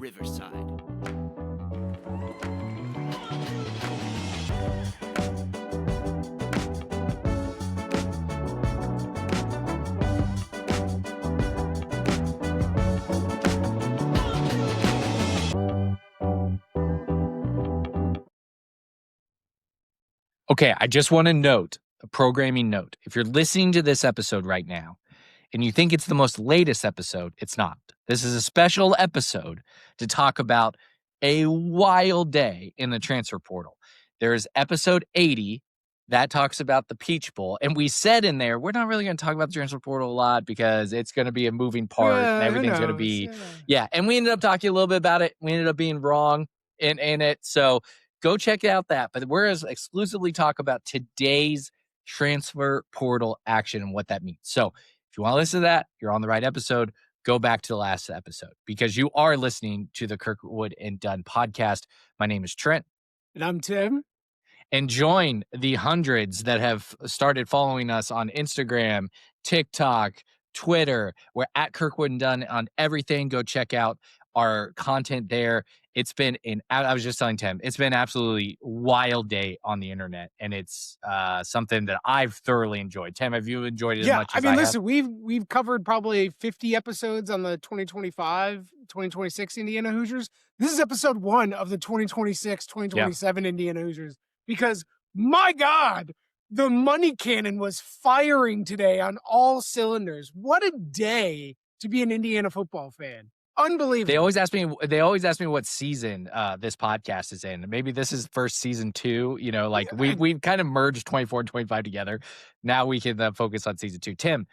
Riverside. Okay, I just want to note, a programming note. If you're listening to this episode right now and you think it's the most latest episode, it's not. This is a special episode to talk about a wild day in the transfer portal. There's episode 80 that talks about the Peach Bowl. And we said in there, we're not really going to talk about the transfer portal a lot because it's going to be a moving part and everything's going to be. Yeah. And we ended up talking a little bit about it. We ended up being wrong in it. So go check out that. But we're exclusively talk about today's transfer portal action and what that means. So if you want to listen to that, you're on the right episode. Go back to the last episode because you are listening to the Kirkwood and Dunn podcast. My name is Trent. And I'm Tim. And join the hundreds that have started following us on Instagram, TikTok, Twitter. We're at Kirkwood and Dunn on everything. Go check out our content there. It's been I was just telling Tim, it's been absolutely wild day on the internet, and it's something that I've thoroughly enjoyed. Tim, have you enjoyed it as much as I have? Listen, we've covered probably 50 episodes on the 2025-2026 Indiana Hoosiers. This is episode 1 of the 2026-2027 Indiana Hoosiers because, my God, the money cannon was firing today on all cylinders. What a day to be an Indiana football fan. Unbelievable. They always ask me what season this podcast is in. Maybe this is first season 2. You know, like we've kind of merged 24 and 25 together. Now we can focus on season 2. Tim,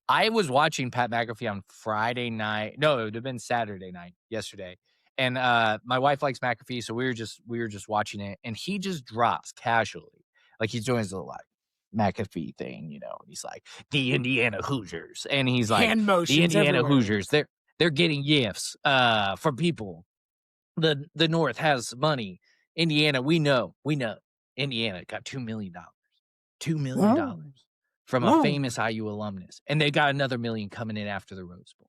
I was watching Pat McAfee on Friday night. No, it would have been Saturday night yesterday. And my wife likes McAfee, so we were just watching it, and he just drops casually, like he's doing his little like McAfee thing, you know. He's like the Indiana Hoosiers, and he's like hand motions the Indiana everywhere. Hoosiers. They're getting gifts from people. The North has money. Indiana, we know. Indiana got $2 million. $2 million from a famous IU alumnus. And they got another $1 million coming in after the Rose Bowl.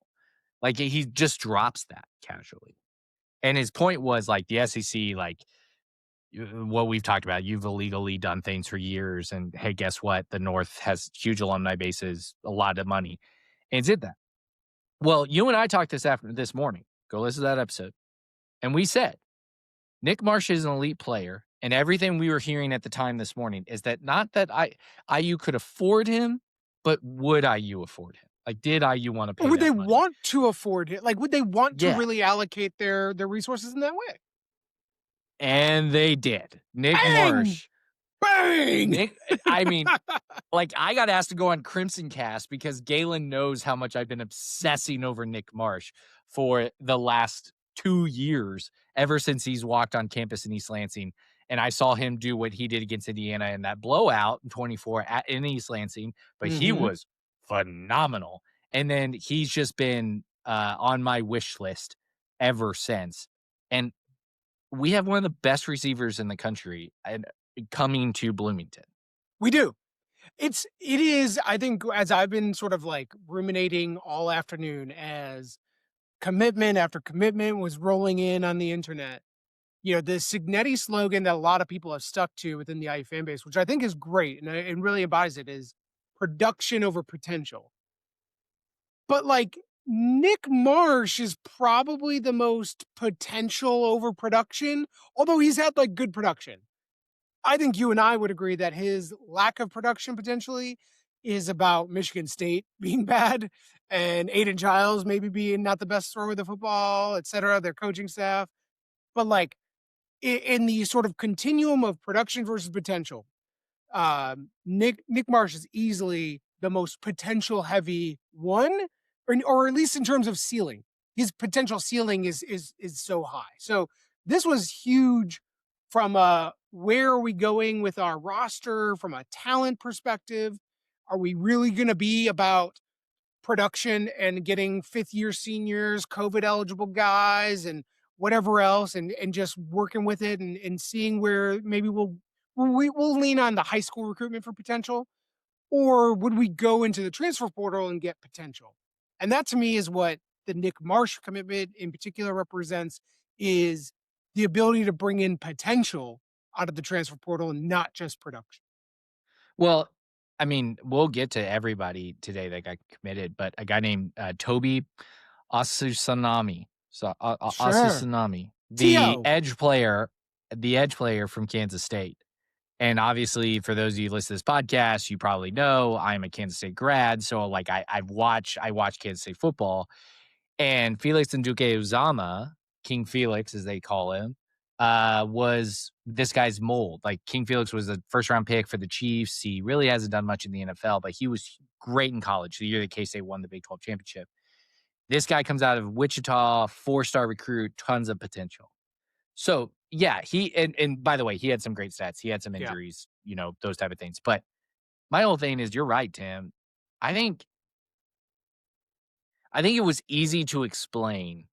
Like, he just drops that casually. And his point was, like, the SEC, like, what we've talked about, you've illegally done things for years. And, hey, guess what? The North has huge alumni bases, a lot of money. And did that. Well, you and I talked this morning. Go listen to that episode. And we said, Nick Marsh is an elite player. And everything we were hearing at the time this morning is that not that IU could afford him, but would IU afford him? Like, did IU want to pay Or would they money? want to afford it? Like, would they want to really allocate their resources in that way? And they did. Nick Bang! Marsh. Bang! I mean, like, I got asked to go on Crimson Cast because Galen knows how much I've been obsessing over Nick Marsh for the last 2 years, ever since he's walked on campus in East Lansing. And I saw him do what he did against Indiana in that blowout in 24 in East Lansing, but he was phenomenal. And then he's just been on my wish list ever since. And we have one of the best receivers in the country and coming to Bloomington. We do. It is, I think, as I've been sort of like ruminating all afternoon as commitment after commitment was rolling in on the internet. You know, the Cignetti slogan that a lot of people have stuck to within the IU fan base, which I think is great and it really embodies it, is production over potential. But like, Nick Marsh is probably the most potential over production, although he's had like good production. I think you and I would agree that his lack of production potentially is about Michigan State being bad and Aiden Giles maybe being not the best thrower of the football, et cetera, their coaching staff. But like in the sort of continuum of production versus potential, Nick Marsh is easily the most potential heavy one, or at least in terms of ceiling. His potential ceiling is so high. So this was huge from where are we going with our roster from a talent perspective? Are we really going to be about production and getting fifth-year seniors, COVID-eligible guys, and whatever else, and just working with it and seeing where maybe we'll lean on the high school recruitment for potential? Or would we go into the transfer portal and get potential? And that, to me, is what the Nick Marsh commitment in particular represents is the ability to bring in potential out of the transfer portal and not just production. Well, I mean, we'll get to everybody today that got committed, but a guy named Toby Asusanami, Sure. Asusanami, T.O. the edge player from Kansas State. And obviously, for those of you who listen to this podcast, you probably know I'm a Kansas State grad. So, like, I watch Kansas State football, and Felix Nduke Uzama, King Felix, as they call him, was this guy's mold. Like, King Felix was a first round pick for the Chiefs. He really hasn't done much in the NFL, but he was great in college. The year that K-State won the Big 12 championship. This guy comes out of Wichita, 4-star recruit, tons of potential. So, yeah, and by the way, he had some great stats. He had some Yeah. injuries, those type of things. But my whole thing is, you're right, Tim. I think it was easy to explain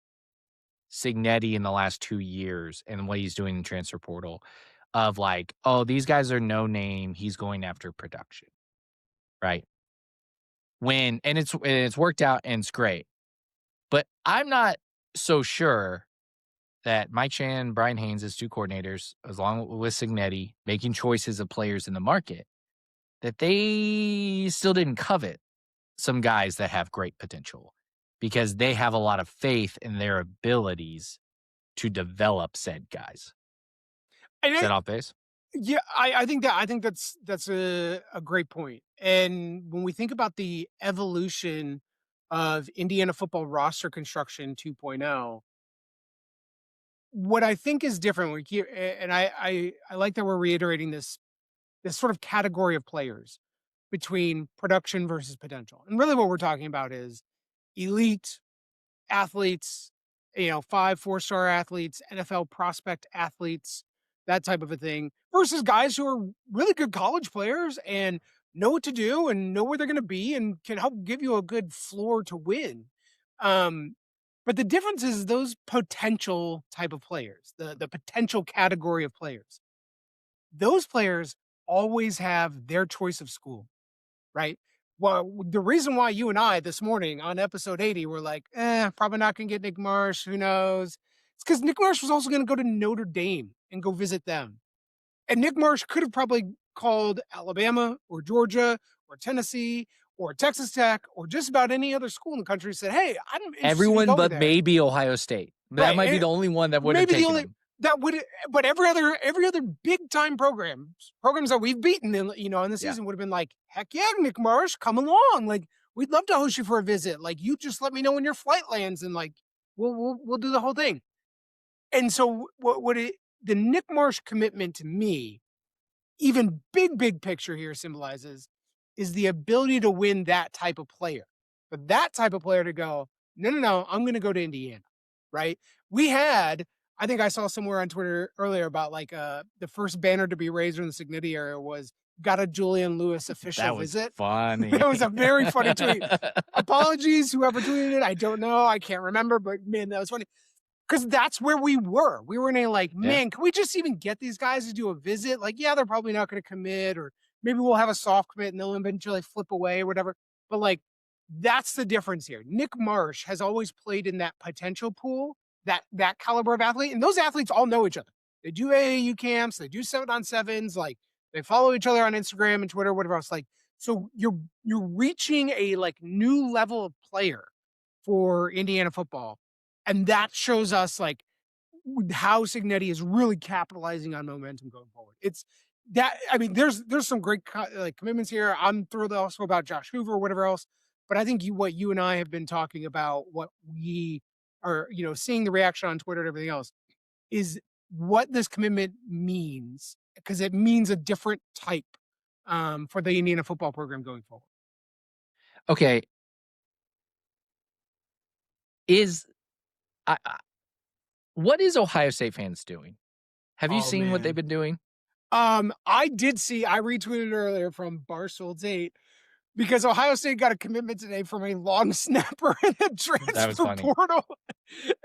Cignetti in the last 2 years and what he's doing in transfer portal of like, oh, these guys are no name. He's going after production, right? And it's worked out and it's great. But I'm not so sure that Mike Shannon, Brian Haynes as 2 coordinators, along with Cignetti, making choices of players in the market, that they still didn't covet some guys that have great potential because they have a lot of faith in their abilities to develop said guys. And Is that off base? yeah, I think that's a great point. And when we think about the evolution of Indiana football roster construction 2.0, what I think is different, and I like that we're reiterating this sort of category of players between production versus potential. And really what we're talking about is elite athletes, 4-star athletes, NFL prospect athletes, that type of a thing, versus guys who are really good college players and know what to do and know where they're going to be and can help give you a good floor to win. Um, but the difference is those potential type of players, the potential category of players, those players always have their choice of school, right? Well, the reason why you and I this morning on episode 80 were like, probably not going to get Nick Marsh. Who knows? It's because Nick Marsh was also going to go to Notre Dame and go visit them. And Nick Marsh could have probably called Alabama or Georgia or Tennessee or Texas Tech or just about any other school in the country and said, hey, I'm interested in Everyone going but there. maybe Ohio State. That Right. might be the only one that would have Maybe the taken only him. that would, but every other big time programs that we've beaten in in the season would have been like, heck yeah, Nick Marsh, come along. Like, we'd love to host you for a visit. Like, you just let me know when your flight lands and like we'll do the whole thing. And so the Nick Marsh commitment to me, even big picture here, symbolizes is the ability to win that type of player. For that type of player to go, no, I'm going to go to Indiana, right? I think I saw somewhere on Twitter earlier about like the first banner to be raised in the Cignetti area was got a Julian Lewis official That was visit. funny. That was a very funny tweet. Apologies, whoever tweeted it. I don't know. I can't remember, but man, that was funny. Because that's where we were. We were in a like, man, can we just even get these guys to do a visit? Like, yeah, they're probably not going to commit, or maybe we'll have a soft commit and they'll eventually flip away or whatever. But like, that's the difference here. Nick Marsh has always played in that potential pool, that caliber of athlete, and those athletes all know each other. They do AAU camps, they do 7-on-7s, like they follow each other on Instagram and Twitter, whatever else. Like, so you're reaching a like new level of player for Indiana football. And that shows us like how Cignetti is really capitalizing on momentum going forward. It's that, I mean, there's some great commitments here. I'm thrilled also about Josh Hoover or whatever else. But I think what you and I have been talking about, what we are, seeing the reaction on Twitter and everything else, is what this commitment means, because it means a different type for the Indiana football program going forward. Okay. What is Ohio State fans doing? Have you seen what they've been doing? I did see, I retweeted earlier from Barstool 8 because Ohio State got a commitment today from a long snapper in the transfer portal.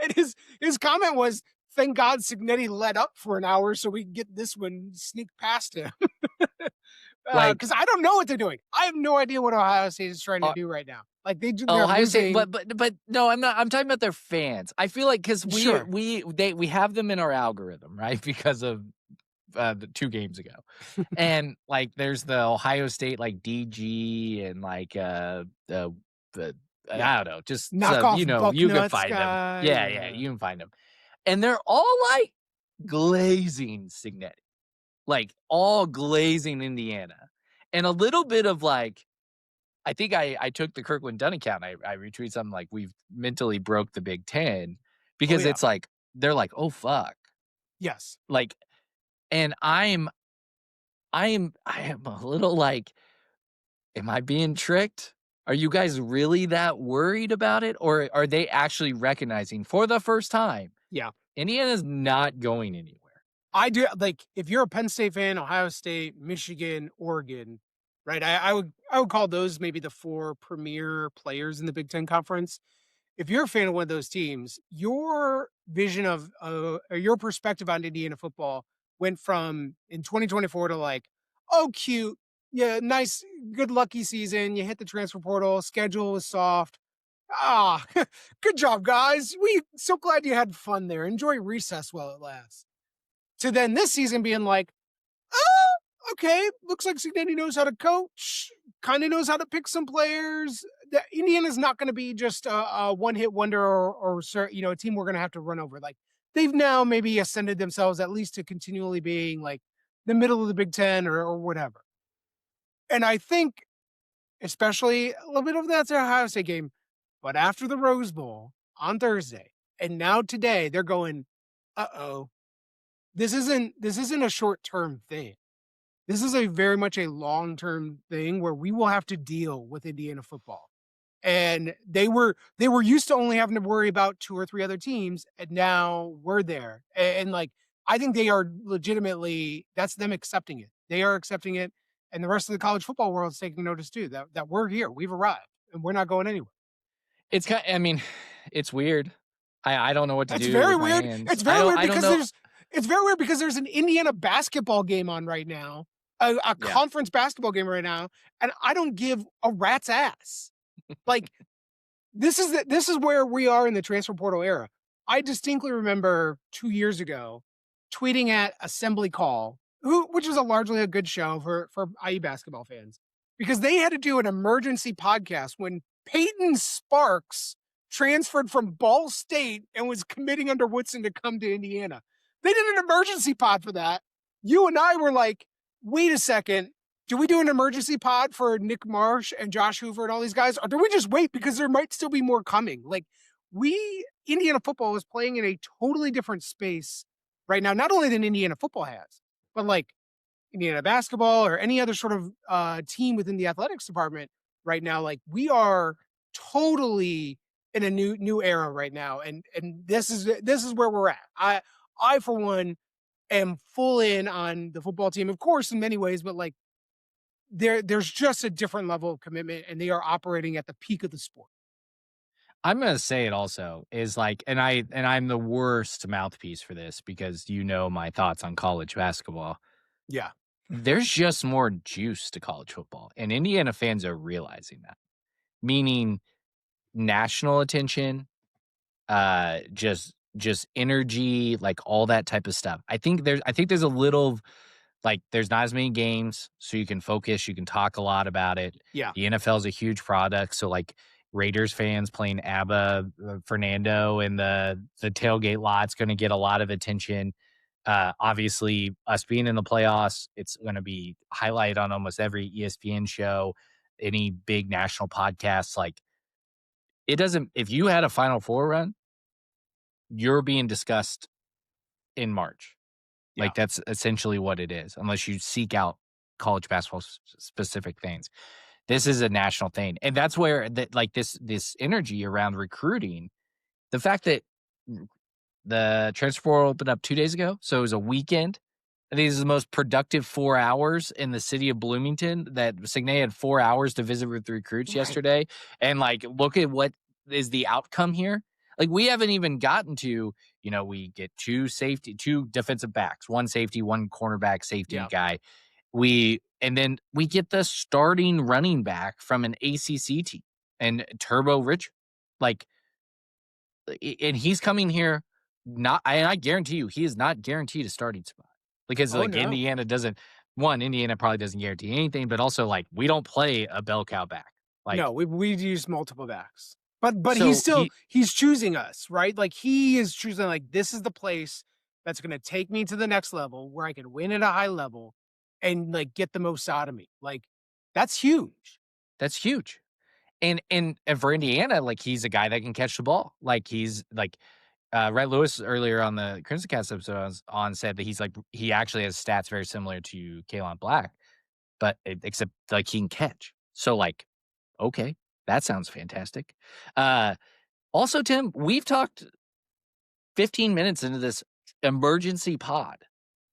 And his comment was, thank God Cignetti let up for an hour so we can get this one sneak past him. Like Because I don't know what they're doing. I have no idea what Ohio State is trying to uh, do right now. Like they're Ohio State, losing. but no, I'm not. I'm talking about their fans. I feel like because Sure. we have them in our algorithm, right? Because of the 2 games ago. And like there's the Ohio State like DG and like the Yeah. I don't know, just Knock so off you can Bucknuts find them. guy. Yeah, Yeah. you can find them. And they're all like glazing Cignetti. Like all glazing Indiana. And a little bit of like I think I took the Kirkland Dunn account. I retweeted something like we've mentally broke the Big Ten Oh because yeah. it's like they're like, oh fuck. Yes. Like and I am a little like, am I being tricked? Are you guys really that worried about it? Or are they actually recognizing for the first time Yeah. Indiana's not going anywhere? I do like if you're a Penn State fan, Ohio State, Michigan, Oregon, right? I would call those maybe the 4 premier players in the Big Ten conference. If you're a fan of one of those teams, your vision of or your perspective on Indiana football went from in 2024 to like, oh, cute, yeah, nice, good, lucky season. You hit the transfer portal, schedule was soft. Ah, good job, guys. We so glad you had fun there. Enjoy recess while it lasts. To then this season being like, oh, okay, looks like Cignetti knows how to coach, kind of knows how to pick some players. Indiana's not going to be just a one-hit wonder or a team we're going to have to run over. Like they've now maybe ascended themselves at least to continually being like the middle of the Big Ten or whatever. And I think, especially a little bit of that's their Ohio State game, but after the Rose Bowl on Thursday, and now today they're going, uh-oh, this isn't a short-term thing. This is a very much a long-term thing where we will have to deal with Indiana football. And they were used to only having to worry about 2 or 3 other teams, and now we're there. And like I think they are legitimately that's them accepting it. They are accepting it, and the rest of the college football world is taking notice too that we're here, we've arrived, and we're not going anywhere. It's kind I mean, it's weird. I don't know what to It's do very with my weird. hands. It's very weird I don't because know. there's an Indiana basketball game on right now, a Yeah. conference basketball game right now, and I don't give a rat's ass. Like this is where we are in the transfer portal era. I distinctly remember 2 years ago tweeting at Assembly Call, which was a largely a good show for IE basketball fans, because they had to do an emergency podcast when Peyton Sparks transferred from Ball State and was committing under Woodson to come to Indiana. They did an emergency pod for that. You and I were like, wait a second, do we do an emergency pod for Nick Marsh and Josh Hoover and all these guys? Or do we just wait because there might still be more coming? Like Indiana football is playing in a totally different space right now, not only than Indiana football has, but like Indiana basketball or any other sort of team within the athletics department right now. Like we are totally in a new era right now. And this is where we're at. I for one am full in on the football team, of course, in many ways, but like there's just a different level of commitment and they are operating at the peak of the sport. I'm gonna say it also is like, and I'm the worst mouthpiece for this because you know my thoughts on college basketball. Yeah. There's just more juice to college football, and Indiana fans are realizing that. Meaning national attention, just energy, like all that type of stuff. I think there's a little like there's not as many games, so you can focus, you can talk a lot about it. Yeah. The NFL is a huge product, so like Raiders fans playing ABBA, Fernando in the tailgate lot's going to get a lot of attention. Obviously, us being in the playoffs, it's going to be highlighted on almost every ESPN show, any big national podcasts. Like it doesn't. If you had a Final Four run, you're being discussed in March. Yeah. Like that's essentially what it is, unless you seek out college basketball specific things. This is a national thing, and that's where that like this energy around recruiting, the fact that the transfer portal opened up 2 days ago, so it was a weekend. I think this is the most productive 4 hours in the city of Bloomington. That Cignetti had 4 hours to visit with the recruits Right. yesterday, and like look at what is the outcome here. Like we haven't even gotten to, we get two defensive backs, one safety, one cornerback safety Yeah. guy. And then we get the starting running back from an ACC team and Turbo Rich, like, and he's coming here. I guarantee you, he is not guaranteed a starting spot because Oh, like no. Indiana probably doesn't guarantee anything, but also like we don't play a bell cow back. Like No, we've used multiple backs. But so he's choosing us, right? Like, he is choosing, like, this is the place that's gonna take me to the next level where I can win at a high level and, like, get the most out of me. Like, that's huge. that's huge. And for Indiana, like he's a guy that can catch the ball. Like he's like Red Lewis earlier on the Crimson Cast episode I was on said that he actually has stats very similar to Kalen Black, but except like he can catch. So like, okay, that sounds fantastic. Also, Tim, we've talked 15 minutes into this emergency pod.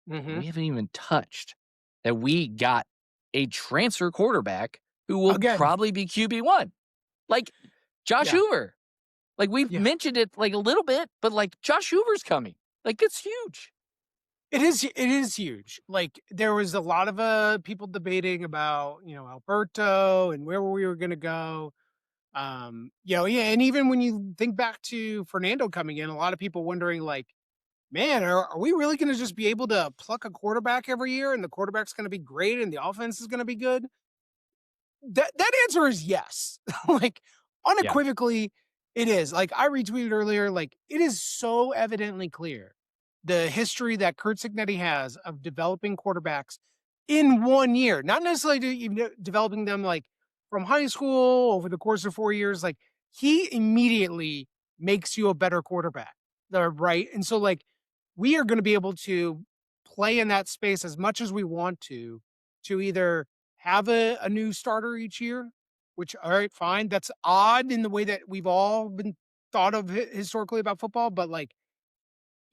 Mhm. We haven't even touched that we got a transfer quarterback who will Again. probably be QB1. Like Josh Yeah. Hoover. Like we've Yeah. mentioned it like a little bit, but like Josh Hoover's coming. Like it's huge. It is huge. Like, there was a lot of, people debating about, Alberto and where we were gonna go. Yeah, and even when you think back to Fernando coming in, a lot of people wondering, like, man, are we really going to just be able to pluck a quarterback every year and the quarterback's going to be great and the offense is going to be good? That answer is yes. Like, Yeah. unequivocally, it is. Like, I retweeted earlier, like, it is so evidently clear the history that Curt Cignetti has of developing quarterbacks in 1 year, not necessarily developing them like from high school over the course of 4 years. Like, he immediately makes you a better quarterback. Right. And so, like, we are going to be able to play in that space as much as we want to either have a new starter each year, which, all right, fine. That's odd in the way that we've all been thought of historically about football. But, like,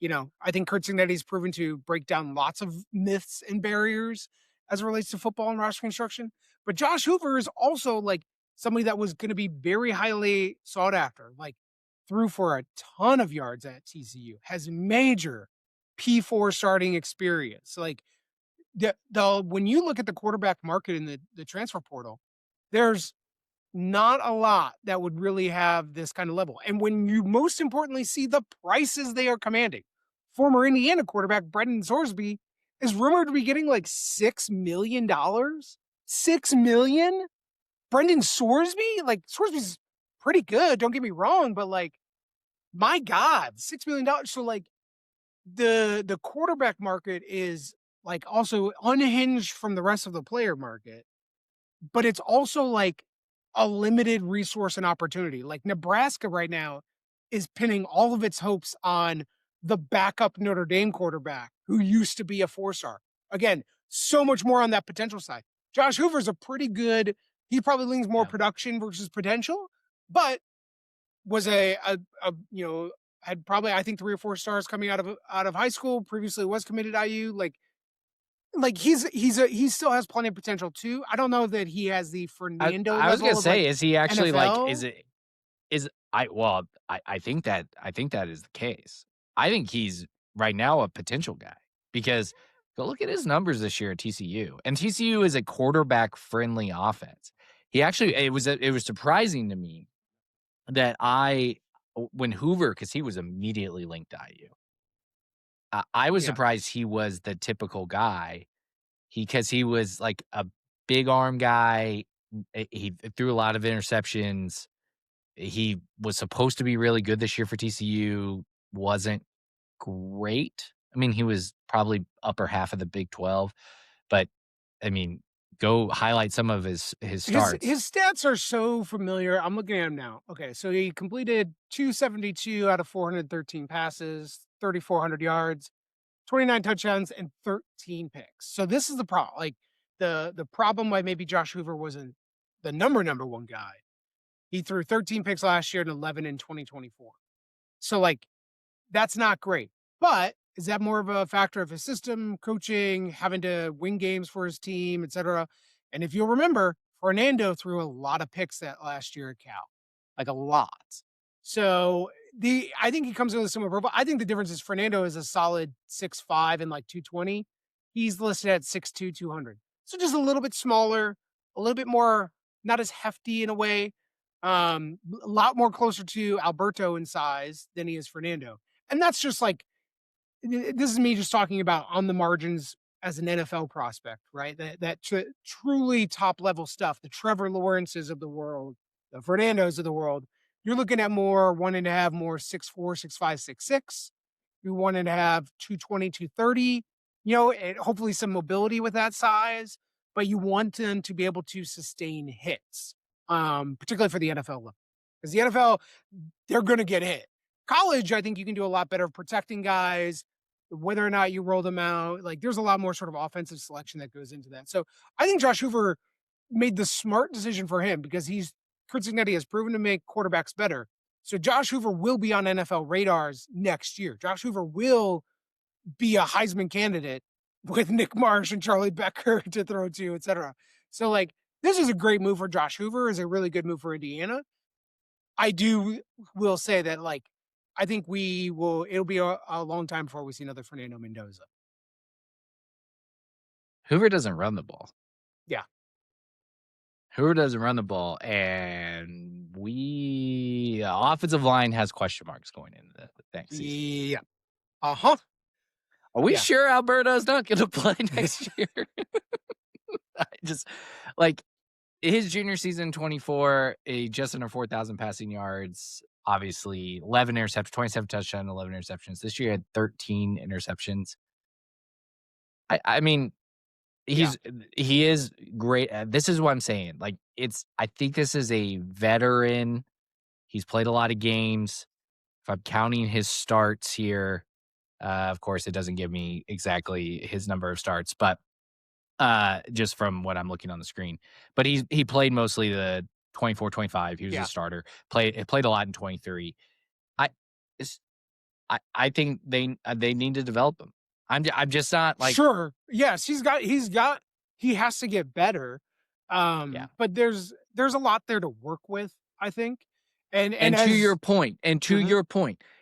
I think Curt Cignetti's proven to break down lots of myths and barriers as it relates to football and roster construction. But Josh Hoover is also, like, somebody that was going to be very highly sought after. Like, threw for a ton of yards at TCU, has major P4 starting experience. Like, the when you look at the quarterback market in the transfer portal, there's not a lot that would really have this kind of level. And when you most importantly see the prices they are commanding, former Indiana quarterback Brendan Sorsby is rumored to be getting like $6 million. $6 million? Brendan Sorsby? Like, Sorsby's pretty good, don't get me wrong, but, like, my God, $6 million. So, like, the quarterback market is, like, also unhinged from the rest of the player market, but it's also like a limited resource and opportunity. Like, Nebraska right now is pinning all of its hopes on the backup Notre Dame quarterback who used to be a 4-star. Again, so much more on that potential side. Josh Hoover's a pretty good, he probably leans more Yeah. production versus potential, but was had probably, I think, 3 or 4 stars coming out of high school. Previously was committed to IU. Like, he still has plenty of potential too. I don't know that he has the Fernando I was gonna level of, like, say, is he actually like NFL. I think that is the case. I think he's right now a potential guy because go look at his numbers this year at TCU. And TCU is a quarterback friendly offense. It was surprising to me that when Hoover, because he was immediately linked to IU. I was Yeah. surprised he was the typical guy. Because he was like a big arm guy. He threw a lot of interceptions. He was supposed to be really good this year for TCU. Wasn't great. I mean, he was probably upper half of the Big 12, but I mean, go highlight some of his starts. His stats are so familiar. I'm looking at him now. Okay, so he completed 272 out of 413 passes, 3,400 yards, 29 touchdowns, and 13 picks. So this is the problem. Like, the problem why maybe Josh Hoover wasn't the number one guy. He threw 13 picks last year and 11 in 2024. So, like, that's not great. But is that more of a factor of his system, coaching, having to win games for his team, et cetera? And if you'll remember, Fernando threw a lot of picks that last year at Cal, like, a lot. So I think he comes in with a similar profile. I think the difference is Fernando is a solid 6'5" and like 220. He's listed at 6'2", 200. So just a little bit smaller, a little bit more not as hefty in a way, a lot more closer to Alberto in size than he is Fernando. And that's just like this is me just talking about on the margins as an NFL prospect, right? Truly top level stuff, the Trevor Lawrences of the world, the Fernandos of the world. You're looking at more wanting to have more 6'4", 6'5", 6'6". You wanted to have 220, 230, and hopefully some mobility with that size, but you want them to be able to sustain hits, particularly for the NFL level. Because the NFL, they're going to get hit. College, I think you can do a lot better protecting guys, whether or not you roll them out. Like there's a lot more sort of offensive selection that goes into that. So I think Josh Hoover made the smart decision for him because Curt Cignetti has proven to make quarterbacks better. So Josh Hoover will be on NFL radars next year. Josh Hoover will be a Heisman candidate with Nick Marsh and Charlie Becker to throw to, et cetera. So like this is a great move for Josh Hoover, is a really good move for Indiana. Will say that like I think it'll be a long time before we see another Fernando Mendoza. Hoover doesn't run the ball. Yeah. Hoover doesn't run the ball, and offensive line has question marks going into the next season. Yeah. Uh-huh. Are we sure Alberto's not going to play next year? I just, like, his junior season, 24, just under 4,000 passing yards, obviously 11 interceptions, 27 touchdowns, 11 interceptions. This year he had 13 interceptions. I mean, he is great. This is what I'm saying. Like, I think this is a veteran. He's played a lot of games. If I'm counting his starts here, of course, it doesn't give me exactly his number of starts, but just from what I'm looking on the screen. But he played mostly the 24, 25. He was a starter. Played a lot in 23. I think they need to develop him. I'm just not like sure. Yes, he has to get better. But there's a lot there to work with, I think. And to your point,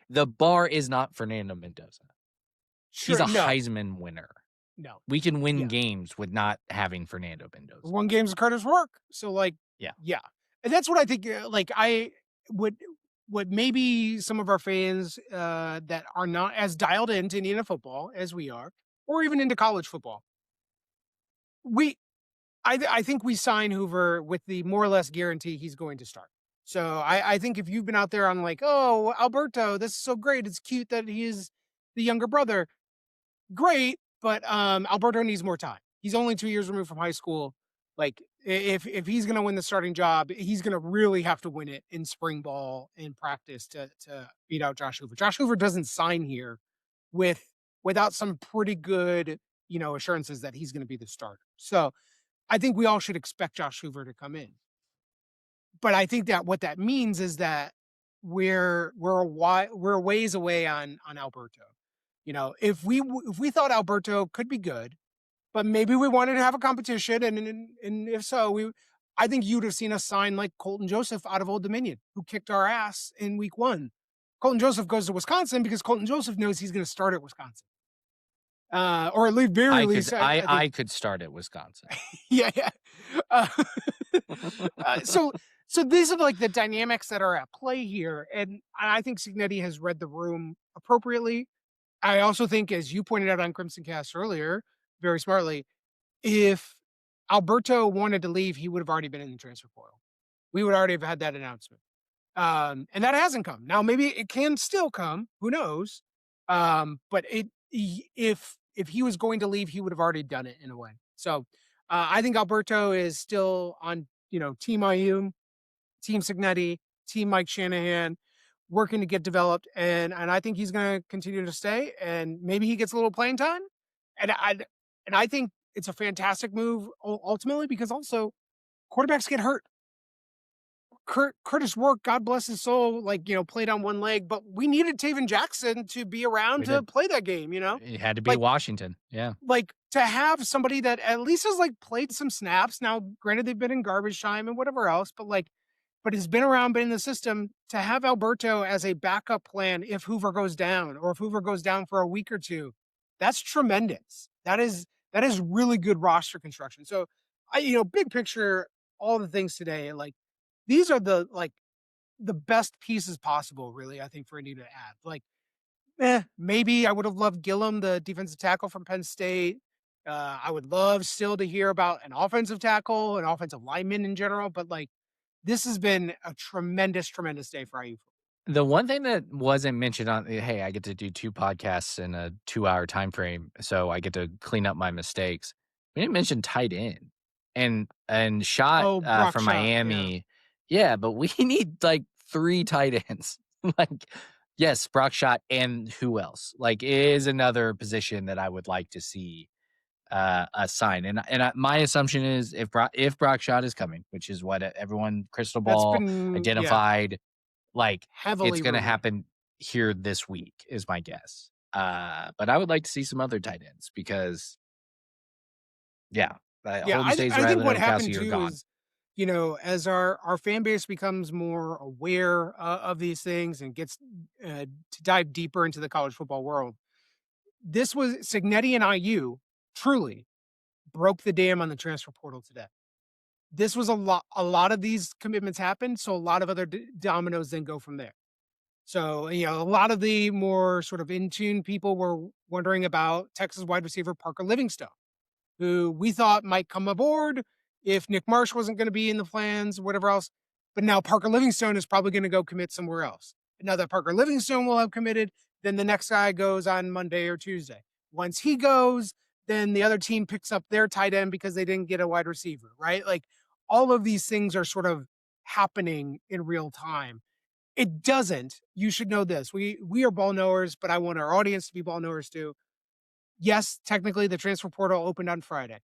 the bar is not Fernando Mendoza. Sure, he's a Heisman winner. No. We can win games with not having Fernando Mendoza. Won games with Curtis Rourke. So like, yeah. And that's what I think, like what maybe some of our fans that are not as dialed into Indiana football as we are, or even into college football. I think we sign Hoover with the more or less guarantee he's going to start. So I think if you've been out there on like, oh, Alberto, this is so great. It's cute that he is the younger brother. Great. But Alberto needs more time. He's only 2 years removed from high school. Like if he's going to win the starting job, he's going to really have to win it in spring ball in practice to beat out Josh Hoover. Josh Hoover doesn't sign here without some pretty good, assurances that he's going to be the starter. So I think we all should expect Josh Hoover to come in. But I think that what that means is that we're a ways away on Alberto. If we thought Alberto could be good, but maybe we wanted to have a competition, and if so, I think you'd have seen us sign like Colton Joseph out of Old Dominion, who kicked our ass in week 1. Colton Joseph goes to Wisconsin because Colton Joseph knows he's going to start at Wisconsin. Or at least very least, I could start at Wisconsin. Yeah. So these are like the dynamics that are at play here, and I think Cignetti has read the room appropriately. I also think, as you pointed out on Crimson Cast earlier, very smartly, if Alberto wanted to leave, he would have already been in the transfer portal. We would already have had that announcement. And that hasn't come. Now, maybe it can still come. Who knows? But if he was going to leave, he would have already done it in a way. So I think Alberto is still on, Team IU, Team Cignetti, Team Mike Shanahan, working to get developed, and I think he's going to continue to stay, and maybe he gets a little playing time, and I think it's a fantastic move ultimately because also quarterbacks get hurt. Curtis Rourke, God bless his soul, played on one leg, but we needed Taven Jackson to be around to play that game. It had to be Washington, yeah. Like to have somebody that at least has played some snaps. Now, granted, they've been in garbage time and whatever else, but has been around, been in the system, to have Alberto as a backup plan if Hoover goes down or if Hoover goes down for a week or two. That's tremendous. That is That is really good roster construction. So, big picture, all the things today, like these are the best pieces possible, really, I think, for Indy to add. Like, maybe I would have loved Gillum, the defensive tackle from Penn State. I would love still to hear about an offensive tackle, an offensive lineman in general, but like this has been a tremendous, tremendous day for IU. The one thing that wasn't mentioned on hey, I get to do 2 podcasts in a 2-hour time frame, so I get to clean up my mistakes. We didn't mention tight end and Shot, Oh, Brock from Shot, yeah. Miami. Yeah, but we need, like, 3 tight ends. Like, yes, Brock Shot and who else? Like, it is another position that I would like to see, a sign, and my assumption is if Brock Shot is coming, which is what everyone crystal That's ball been, yeah, identified, like, it's heavily gonna rumored. happen here this week is my guess. But I would like to see some other tight ends because, yeah, Yeah, Holden stays, I think Ryland what and happened Kelsey are too gone. is, as our fan base becomes more aware of these things and gets to dive deeper into the college football world, this was Cignetti and IU truly broke the dam on the transfer portal today. This was a lot of these commitments happened, so a lot of other dominoes then go from there. So, a lot of the more sort of in tune people were wondering about Texas wide receiver Parker Livingstone, who we thought might come aboard if Nick Marsh wasn't going to be in the plans, whatever else. But now Parker Livingstone is probably going to go commit somewhere else. And now that Parker Livingstone will have committed, then the next guy goes on Monday or Tuesday. Once he goes, then the other team picks up their tight end because they didn't get a wide receiver, right? Like all of these things are sort of happening in real time. It doesn't. You should know this. We are ball knowers, but I want our audience to be ball knowers too. Yes, technically the transfer portal opened on Friday.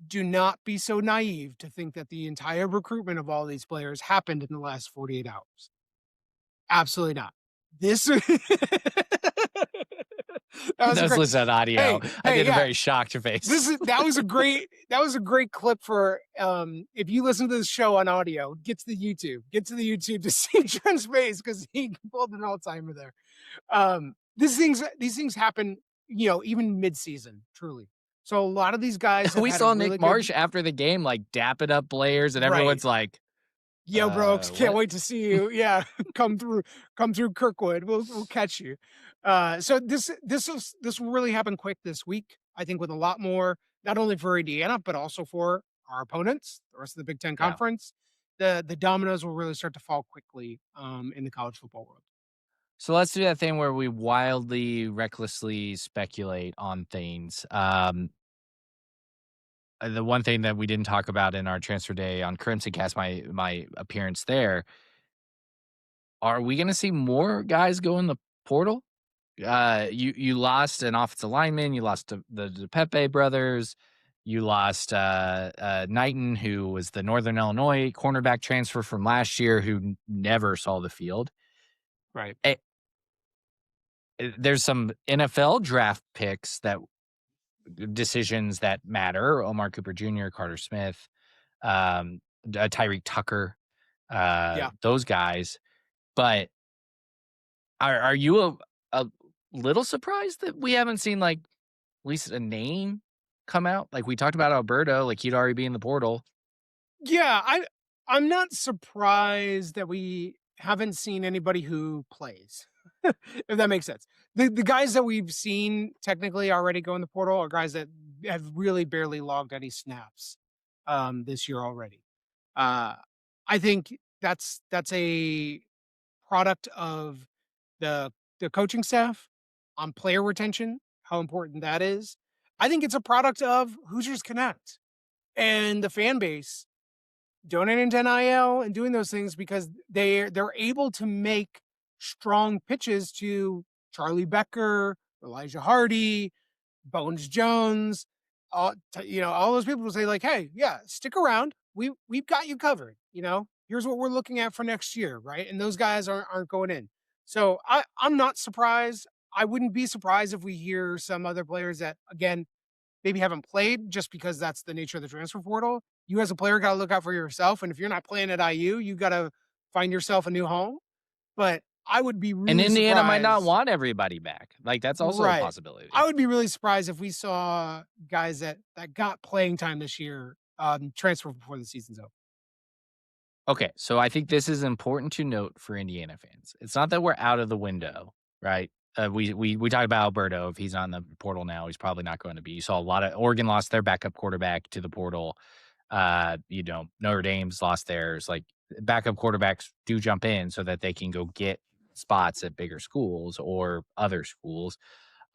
Do not be so naive to think that the entire recruitment of all these players happened in the last 48 hours. Absolutely not. This that For was a those great. listening on audio, I did a Yeah. very shocked face. That was a great clip for if you listen to this show on audio, get to the YouTube. Get to the YouTube to see Trent's face because he pulled an all-timer there. These things happen, even mid-season, truly. So a lot of these guys have We had a saw really Nick good. Marsh after the game, like, dapping up players, and Right. everyone's like, Yo, bro, can't what? wait to see you. Yeah, come through Kirkwood. We'll catch you. So this will really happen quick this week. I think with a lot more, not only for Indiana but also for our opponents, the rest of the Big Ten Yeah. Conference. The dominoes will really start to fall quickly in the college football world. So let's do that thing where we wildly, recklessly speculate on things. The one thing that we didn't talk about in our transfer day on Currency Cast, my appearance there, are we gonna see more guys go in the portal? You lost an offensive lineman, you lost the Pepe brothers, you lost, Knighton, who was the Northern Illinois cornerback transfer from last year who never saw the field. Right. Eh, there's some NFL draft picks that decisions that matter, Omar Cooper Jr., Carter Smith, Tyreek Tucker, Yeah. those guys. But are you a little surprised that we haven't seen, like, at least a name come out? Like, we talked about Alberto, like, he'd already be in the portal. Yeah, I'm not surprised that we haven't seen anybody who plays, if that makes sense. The guys that we've seen technically already go in the portal are guys that have really barely logged any snaps this year already. Uh, I think that's a product of the coaching staff on player retention, how important that is. I think it's a product of Hoosiers Connect and the fan base donating to NIL and doing those things because they're able to make strong pitches to Charlie Becker, Elijah Hardy, Bones Jones, all those people will say like, "Hey, yeah, stick around. We've got you covered. Here's what we're looking at for next year, right?" And those guys aren't going in. So I'm not surprised. I wouldn't be surprised if we hear some other players that again maybe haven't played just because that's the nature of the transfer portal. You as a player got to look out for yourself. And if you're not playing at IU, you got to find yourself a new home. But I would be And really Indiana might not surprised. want everybody back. Like, that's also a Right. I possibility. would be really surprised if we saw guys that got playing time this year, transfer before the season's over. Okay, so I think this is important to note for Indiana fans. It's not that we're out of the window, right? We talked about Alberto. If he's on the portal now, he's probably not going to be. You saw a lot of Oregon lost their backup quarterback to the portal. Notre Dame's lost theirs. Like backup quarterbacks do jump in so that they can go get spots at bigger schools or other schools.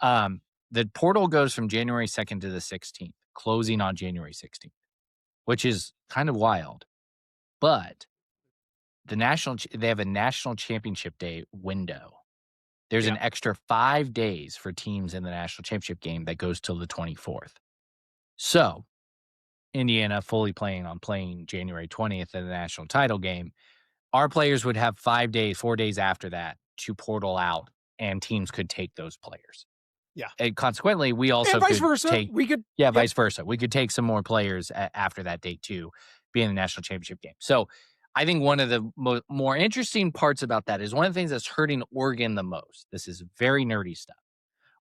The portal goes from January 2nd to the 16th, closing on January 16th, which is kind of wild. But they have a national championship day window. There's Yeah. an extra 5 days for teams in the national championship game that goes till the 24th. So, Indiana fully playing January 20th in the national title game. Our players would have 5 days, 4 days after that to portal out, and teams could take those players. Yeah. And consequently, we And also vice could versa. take We could yeah, Yep. vice versa. We could take some more players after that date too, be in the national championship game. So, I think one of the more interesting parts about that is one of the things that's hurting Oregon the most. This is very nerdy stuff.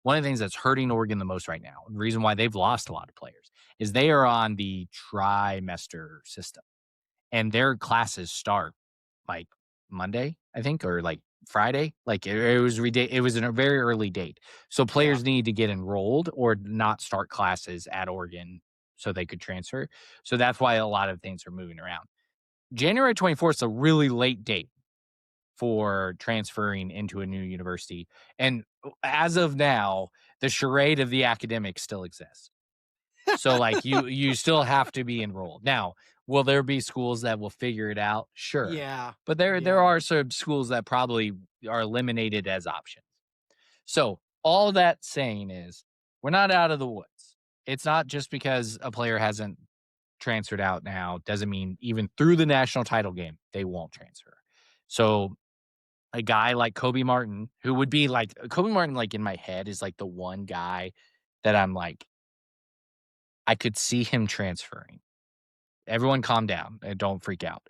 One of the things that's hurting Oregon the most right now, the reason why they've lost a lot of players, is they are on the trimester system, and their classes start like Monday, I think, or like Friday. Like it was it was in a very early date. So Yeah. players need to get enrolled or not start classes at Oregon so they could transfer. So that's why a lot of things are moving around. January 24th is a really late date for transferring into a new university. And as of now, the charade of the academic still exists. So like you still have to be enrolled. Now, will there be schools that will figure it out? Sure. Yeah. But there Yeah. are some schools that probably are eliminated as options. So all that saying is we're not out of the woods. It's not just because a player hasn't transferred out now doesn't mean even through the national title game they won't transfer. So a guy like Kobe Martin, who would be like Kobe Martin, like in my head, is like the one guy that I'm like, I could see him transferring. Everyone calm down and don't freak out.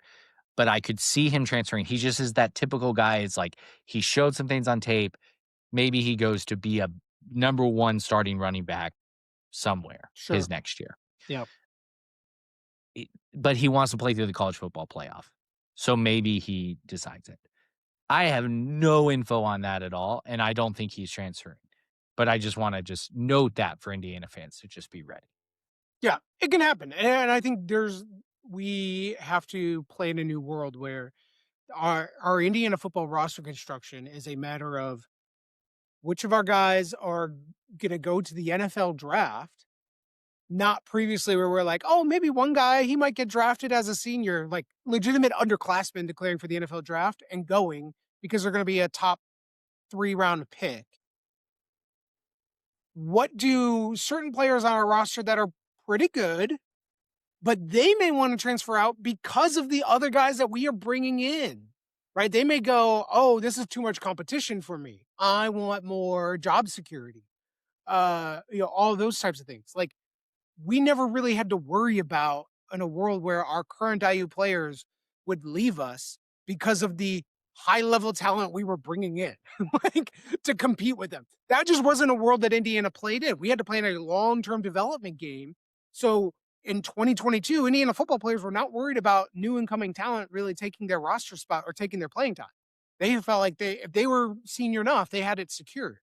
But I could see him transferring. He just is that typical guy. It's like he showed some things on tape. Maybe he goes to be a number one starting running back somewhere his Sure. next year. Yep. But he wants to play through the college football playoff. So maybe he decides it. I have no info on that at all, and I don't think he's transferring. But I just wanna just note that for Indiana fans to just be ready. Yeah, it can happen. And I think we have to play in a new world where our Indiana football roster construction is a matter of which of our guys are gonna go to the NFL draft, not previously where we're like, oh, maybe one guy he might get drafted as a senior, like legitimate underclassmen declaring for the NFL draft and going because they're gonna be a top 3 round pick. What do certain players on our roster that are pretty good, but they may want to transfer out because of the other guys that we are bringing in, right? They may go, oh, this is too much competition for me. I want more job security. All those types of things. Like we never really had to worry about in a world where our current IU players would leave us because of the high level talent we were bringing in, like to compete with them. That just wasn't a world that Indiana played in. We had to play in a long term development game. So in 2022, Indiana football players were not worried about new incoming talent really taking their roster spot or taking their playing time. They felt like if they were senior enough, they had it secured.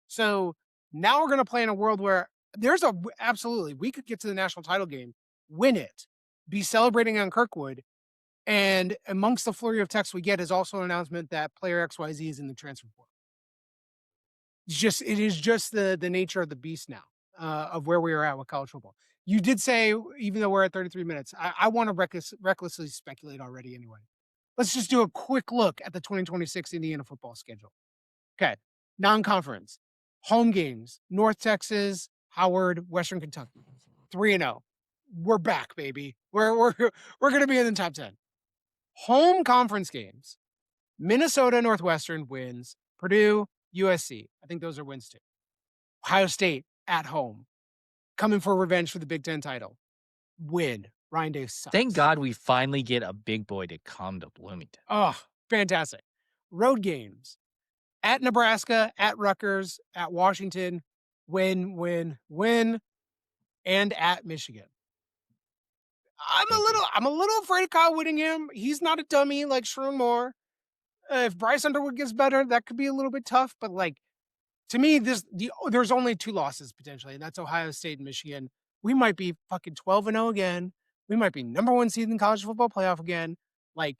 So now we're going to play in a world where absolutely, we could get to the national title game, win it, be celebrating on Kirkwood, and amongst the flurry of texts we get is also an announcement that player XYZ is in the transfer portal. It is just the nature of the beast now, of where we are at with college football. You did say, even though we're at 33 minutes, I want to recklessly speculate already anyway. Let's just do a quick look at the 2026 Indiana football schedule. Okay, non-conference, home games, North Texas, Howard, Western Kentucky, 3-0. We're back, baby. We're going to be in the top 10. Home conference games, Minnesota Northwestern wins, Purdue, USC. I think those are wins too. Ohio State at home, coming for revenge for the Big Ten title. Win. Ryan Day sucks. Thank God we finally get a big boy to come to Bloomington. Oh, fantastic. Road games, At Nebraska, at Rutgers, at Washington, win, and at Michigan. Thank you. I'm a little afraid of Kyle Whittingham. He's not a dummy like Sherman Moore. If Bryce Underwood gets better, that could be a little bit tough. But like to me, there's only 2 losses potentially, and that's Ohio State and Michigan. We might be fucking 12-0 again. We might be number 1 seed in the college football playoff again. Like,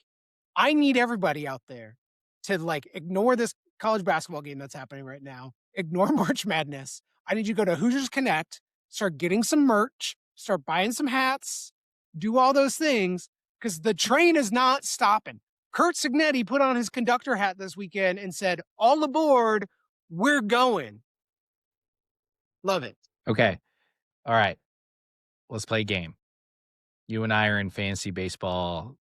I need everybody out there to like ignore this college basketball game that's happening right now. Ignore March Madness. I need you to go to Hoosiers Connect, start getting some merch, start buying some hats, do all those things because the train is not stopping. Curt Cignetti put on his conductor hat this weekend and said, "All aboard, we're going." Love it. Okay. All right. Let's play a game. You and I are in fantasy baseball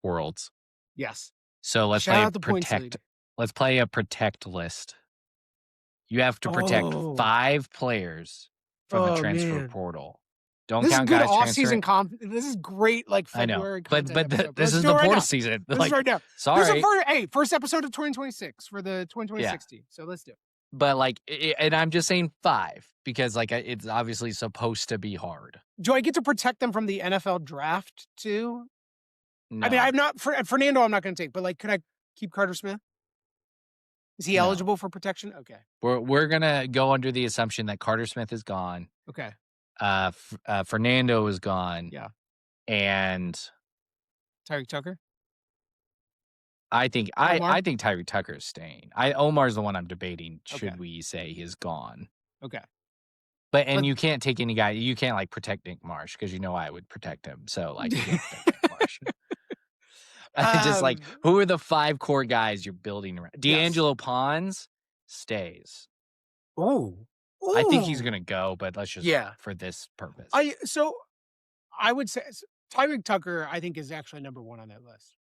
worlds. Yes. So let's Shout play out the points protect. league. Let's play a protect list. You have to protect 5 players from the transfer portal. Don't This is count good guys off-season transferring. This is great, like I know, February but content episode. this Let's is do the it right portal now. season. This Like, is right now. sorry, First episode of 2026 for the 2026 team. So let's do it. but like, and I'm just saying 5 because like it's obviously supposed to be hard. Do I get to protect them from the NFL draft too? No. I mean, I'm not Fernando. I'm not going to take, but like, could I keep Carter Smith? Is he eligible for protection? Okay. We're gonna go under the assumption that Carter Smith is gone. Okay. Fernando is gone. Yeah. And Tyreek Tucker. I think Tyreek Tucker is staying. Omar's the one I'm debating. Should Okay. we say he's gone? Okay. But you can't take any guy. You can't like protect Nick Marsh because you know I would protect him. So like, you can't protect Nick Marsh. Just like, who are the 5 core guys you're building around? D'Angelo Pons stays. Oh, I think he's gonna go, but let's just for this purpose. I would say Tyreek Tucker. I think is actually number 1 on that list.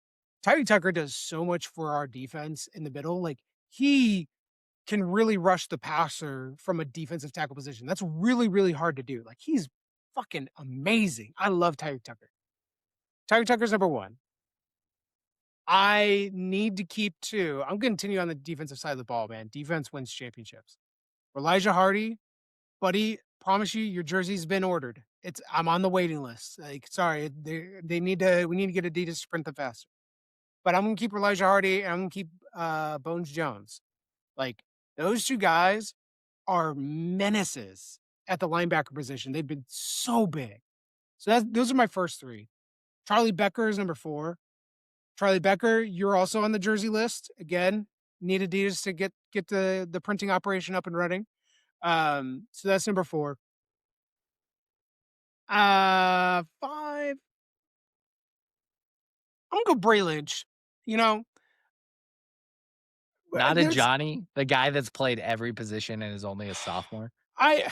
Tyreek Tucker does so much for our defense in the middle. Like he can really rush the passer from a defensive tackle position. That's really, really hard to do. Like he's fucking amazing. I love Tyreek Tucker. Tyreek Tucker's number 1. I need to keep 2. I'm going to continue on the defensive side of the ball, man. Defense wins championships. Elijah Hardy, buddy, promise you, your jersey's been ordered. I'm on the waiting list. Like, sorry, we need to get Adidas to sprint them faster. But I'm gonna keep Elijah Hardy and I'm gonna keep Bones Jones. Like those 2 guys are menaces at the linebacker position. They've been so big. So those are my first 3. Charlie Becker is number 4. Charlie Becker, you're also on the jersey list. Again, need Adidas to get the printing operation up and running. So that's number 4. 5. I'm gonna go Bray Lynch. You know, not a Johnny, the guy that's played every position and is only a sophomore. I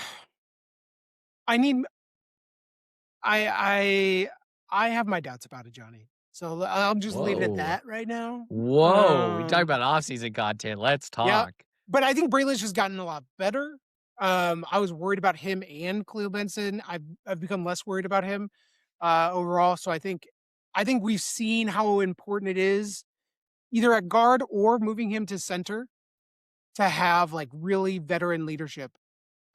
have my doubts about a Johnny. So I'll just leave it at that right now. Whoa. We talk about off-season content. Let's talk. Yeah, but I think Bray Lynch has gotten a lot better. I was worried about him and Khalil Benson. I've become less worried about him overall. So I think we've seen how important it is either at guard or moving him to center to have like really veteran leadership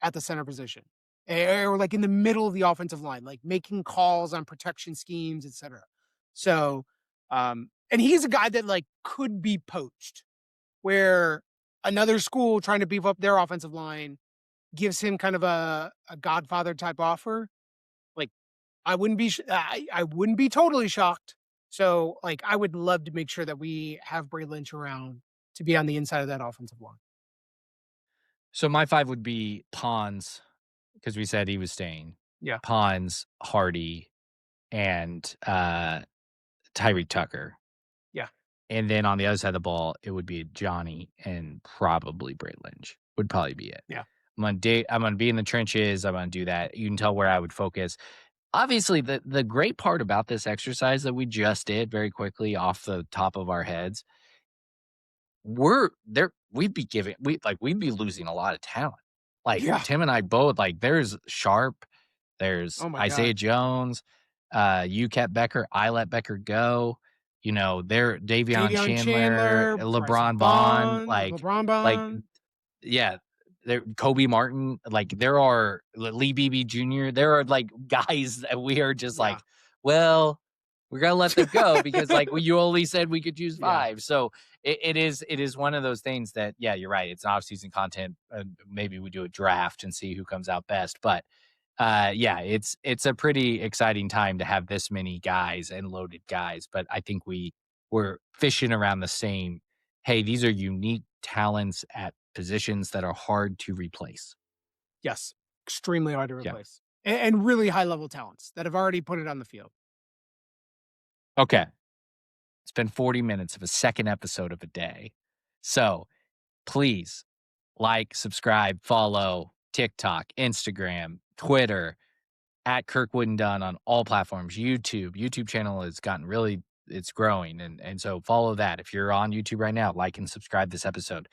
at the center position or like in the middle of the offensive line, like making calls on protection schemes, etc. So, and he's a guy that like could be poached where another school trying to beef up their offensive line gives him kind of a Godfather type offer. Like I wouldn't be totally shocked. So like I would love to make sure that we have Bray Lynch around to be on the inside of that offensive line. So my 5 would be Pons, because we said he was staying. Yeah. Pons, Hardy, and Tyreek Tucker. Yeah. And then on the other side of the ball, it would be Johnny and probably Bray Lynch would probably be it. Yeah. I'm gonna be in the trenches. I'm gonna do that. You can tell where I would focus. Obviously, the great part about this exercise that we just did very quickly off the top of our heads, we'd be losing a lot of talent. Like Tim and I both, like there's Sharp, there's Isaiah Jones, you kept Becker, I let Becker go. You know, they're Davion Davion Chandler, Chandler, Bryce LeBron Bond, Bond, LeBron like Bond. yeah, there Kobe Martin, like there are Lee Beebe Jr. There are like guys that we are just Yeah. like, well, we're gonna let them go because like you only said we could choose Yeah. 5. So it is one of those things that yeah, you're right. It's off-season content. Maybe we do a draft and see who comes out best. But yeah, it's a pretty exciting time to have this many guys and loaded guys. But I think we're fishing around the same. Hey, these are unique talents at positions that are hard to replace. Yes. Extremely hard to Yeah. replace. And really high level talents that have already put it on the field. Okay. It's been 40 minutes of a second episode of a day. So please like, subscribe, follow TikTok, Instagram, Twitter, at Kirkwood and Dunn on all platforms. YouTube channel has gotten really it's growing and so follow that. If you're on YouTube right now, like and subscribe this episode.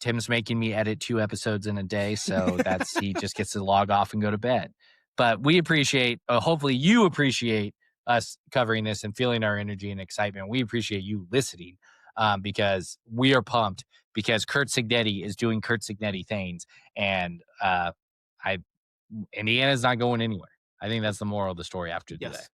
Tim's making me edit 2 episodes in a day, so that's he just gets to log off and go to bed. But we appreciate hopefully you appreciate us covering this and feeling our energy and excitement. We appreciate you listening because we are pumped because Curt Cignetti is doing Curt Cignetti things and I Indiana's not going anywhere. I think that's the moral of the story after today. Yes.